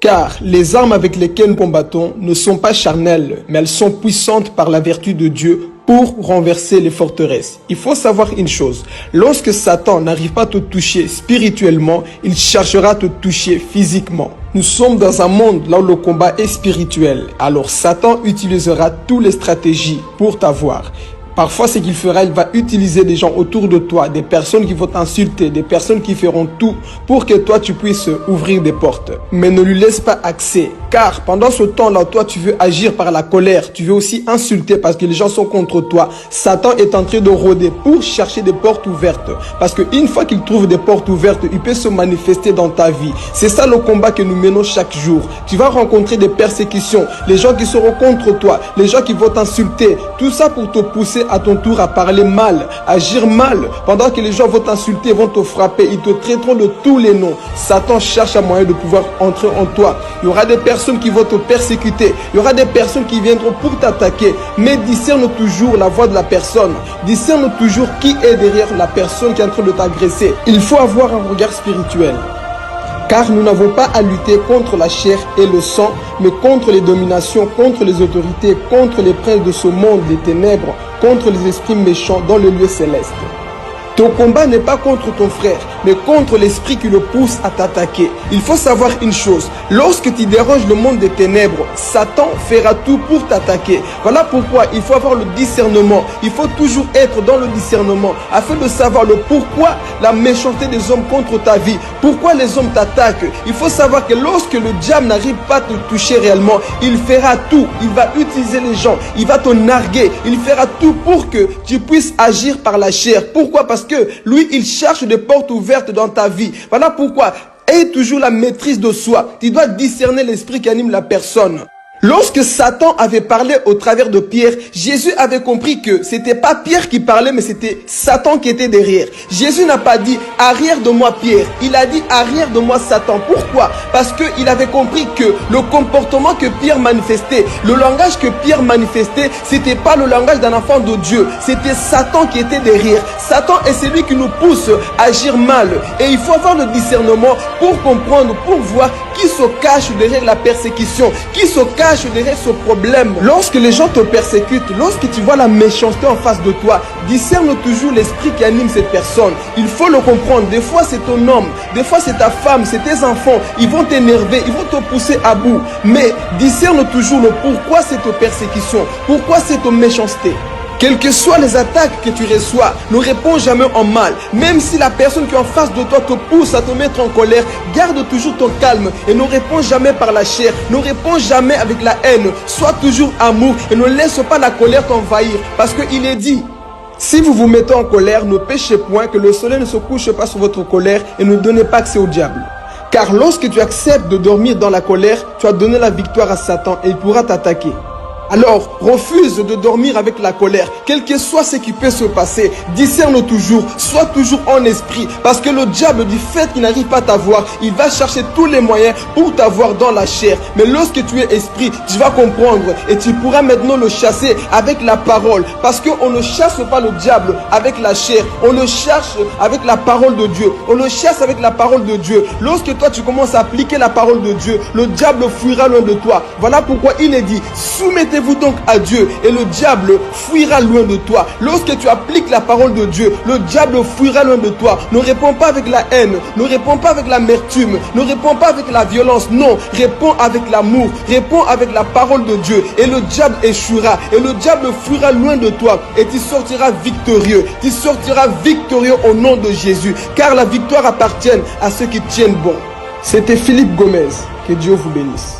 Car les armes avec lesquelles nous combattons ne sont pas charnelles, mais elles sont puissantes par la vertu de Dieu pour renverser les forteresses. Il faut savoir une chose, lorsque Satan n'arrive pas à te toucher spirituellement, il cherchera à te toucher physiquement. Nous sommes dans un monde là où le combat est spirituel, alors Satan utilisera toutes les stratégies pour t'avoir. Parfois, ce qu'il fera, il va utiliser des gens autour de toi, des personnes qui vont t'insulter, des personnes qui feront tout pour que toi, tu puisses ouvrir des portes. Mais ne lui laisse pas accès, car pendant ce temps-là, toi, tu veux agir par la colère, tu veux aussi insulter parce que les gens sont contre toi. Satan est en train de rôder pour chercher des portes ouvertes. Parce qu'une fois qu'il trouve des portes ouvertes, il peut se manifester dans ta vie. C'est ça le combat que nous menons chaque jour. Tu vas rencontrer des persécutions, les gens qui seront contre toi, les gens qui vont t'insulter. Tout ça pour te pousser à ton tour à parler mal, agir mal, pendant que les gens vont t'insulter, vont te frapper, ils te traiteront de tous les noms. Satan cherche un moyen de pouvoir entrer en toi. Il y aura des personnes qui vont te persécuter, il y aura des personnes qui viendront pour t'attaquer, mais discerne toujours la voix de la personne, discerne toujours qui est derrière la personne qui est en train de t'agresser. Il faut avoir un regard spirituel. Car nous n'avons pas à lutter contre la chair et le sang, mais contre les dominations, contre les autorités, contre les princes de ce monde, les ténèbres, contre les esprits méchants dans le lieu céleste. Ton combat n'est pas contre ton frère, mais contre l'esprit qui le pousse à t'attaquer. Il faut savoir une chose, lorsque tu déranges le monde des ténèbres, Satan fera tout pour t'attaquer. Voilà pourquoi il faut avoir le discernement. Il faut toujours être dans le discernement afin de savoir le pourquoi la méchanceté des hommes contre ta vie, pourquoi les hommes t'attaquent. Il faut savoir que lorsque le diable n'arrive pas à te toucher réellement, il fera tout. Il va utiliser les gens, il va te narguer, il fera tout pour que tu puisses agir par la chair. Pourquoi? Parce que lui, il cherche des portes ouvertes dans ta vie. Voilà pourquoi, aie toujours la maîtrise de soi. Tu dois discerner l'esprit qui anime la personne. Lorsque Satan avait parlé au travers de Pierre, Jésus avait compris que c'était pas Pierre qui parlait, mais c'était Satan qui était derrière. Jésus n'a pas dit « arrière de moi Pierre », il a dit « arrière de moi Satan ». Pourquoi? Parce qu'il avait compris que le comportement que Pierre manifestait, le langage que Pierre manifestait, c'était pas le langage d'un enfant de Dieu, c'était Satan qui était derrière. Satan est celui qui nous pousse à agir mal. Et il faut avoir le discernement pour comprendre, pour voir qui se cache derrière la persécution, qui se cache derrière ce problème. Lorsque les gens te persécutent, lorsque tu vois la méchanceté en face de toi, discerne toujours l'esprit qui anime cette personne. Il faut le comprendre. Des fois c'est ton homme, des fois c'est ta femme, c'est tes enfants. Ils vont t'énerver, ils vont te pousser à bout. Mais discerne toujours le pourquoi cette persécution, pourquoi cette méchanceté. Quelles que soient les attaques que tu reçois, ne réponds jamais en mal. Même si la personne qui est en face de toi te pousse à te mettre en colère, garde toujours ton calme et ne réponds jamais par la chair. Ne réponds jamais avec la haine. Sois toujours amour et ne laisse pas la colère t'envahir. Parce qu'il est dit, si vous vous mettez en colère, ne péchez point, que le soleil ne se couche pas sur votre colère et ne donnez pas accès au diable. Car lorsque tu acceptes de dormir dans la colère, tu as donné la victoire à Satan et il pourra t'attaquer. Alors, refuse de dormir avec la colère, quel que soit ce qui peut se passer, discerne toujours, sois toujours en esprit, parce que le diable, du fait qu'il n'arrive pas à t'avoir, il va chercher tous les moyens pour t'avoir dans la chair. Mais lorsque tu es esprit, tu vas comprendre et tu pourras maintenant le chasser avec la parole, parce qu'on ne chasse pas le diable avec la chair, on le cherche avec la parole de Dieu, on le chasse avec la parole de Dieu. Lorsque toi tu commences à appliquer la parole de Dieu, le diable fuira loin de toi. Voilà pourquoi il est dit, soumettez-vous donc à Dieu et le diable fuira loin de toi. Lorsque tu appliques la parole de Dieu, le diable fuira loin de toi. Ne réponds pas avec la haine, ne réponds pas avec l'amertume, ne réponds pas avec la violence. Non, réponds avec l'amour, réponds avec la parole de Dieu et le diable échouera et le diable fuira loin de toi et tu sortiras victorieux. Tu sortiras victorieux au nom de Jésus, car la victoire appartient à ceux qui tiennent bon. C'était Philippe Gomez. Que Dieu vous bénisse.